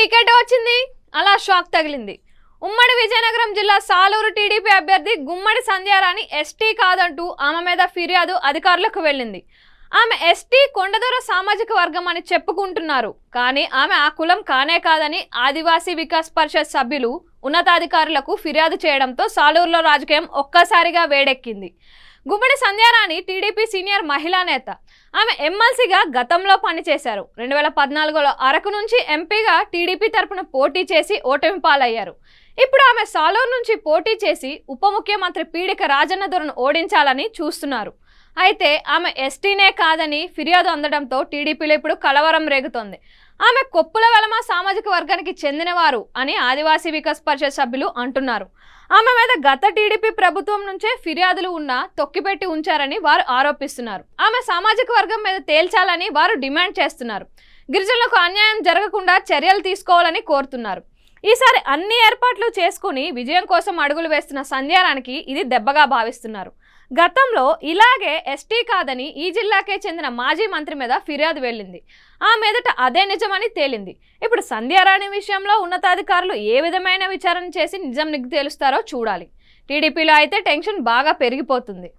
Ticket వచ్చింది, అలా shock తగిలింది. ఉమ్మడి విజయనగరం జిల్లా సాలూరు టీడీపీ అభ్యర్థి గుమ్మడి సంధ్యారాణి ఎస్టీ కాదంటూ ఆమె మీద ఫిర్యాదు అధికారులకు వెళ్ళింది. ఆమె ఎస్టీ కొండదొర సామాజిక వర్గం అని చెప్పుకుంటున్నారు, కానీ ఆమె ఆ కులం కానే కాదని ఆదివాసీ వికాస్ పరిషత్ సభ్యులు ఉన్నతాధికారులకు ఫిర్యాదు చేయడంతో సాలూరులో రాజకీయం ఒక్కసారిగా వేడెక్కింది. గుమ్మడి సంధ్యారాణి టీడీపీ సీనియర్ మహిళా నేత. ఆమె ఎమ్మెల్సీగా గతంలో పనిచేశారు. 2014లో అరకు నుంచి ఎంపీగా టీడీపీ తరపున పోటీ చేసి ఓటమి పాలయ్యారు. ఇప్పుడు ఆమె సాలూరు నుంచి పోటీ చేసి ఉప ముఖ్యమంత్రి పీడిక రాజన్న దొరను ఓడించాలని చూస్తున్నారు. అయితే ఆమె ఎస్టీనే కాదని ఫిర్యాదు అందడంతో టీడీపీలో ఇప్పుడు కలవరం రేగుతోంది. ఆమె కొప్పుల వెలమ సామాజిక వర్గానికి చెందినవారు అని ఆదివాసీ వికాస్ పరిషత్ సభ్యులు అంటున్నారు. ఆమె మీద గత టీడీపీ ప్రభుత్వం నుంచే ఫిర్యాదులు ఉన్నా తొక్కిపెట్టి ఉంచారని వారు ఆరోపిస్తున్నారు. ఆమె సామాజిక వర్గం మీద తేల్చాలని వారు డిమాండ్ చేస్తున్నారు. గిరిజనులకు అన్యాయం జరగకుండా చర్యలు తీసుకోవాలని కోరుతున్నారు. ఈసారి అన్ని ఏర్పాట్లు చేసుకుని విజయం కోసం అడుగులు వేస్తున్న సంధ్యారానికి ఇది దెబ్బగా భావిస్తున్నారు. గతంలో ఇలాగే ఎస్టీ కాదని ఈ జిల్లాకే చెందిన మాజీ మంత్రి మీద ఫిర్యాదు వెళ్ళింది. ఆ మీదట అదే నిజమని తేలింది. ఇప్పుడు సంధ్యారాణి విషయంలో ఉన్నతాధికారులు ఏ విధమైన విచారణ చేసి నిజం నిగ్గు తేలుస్తారో చూడాలి. టీడీపీలో అయితే టెన్షన్ బాగా పెరిగిపోతుంది.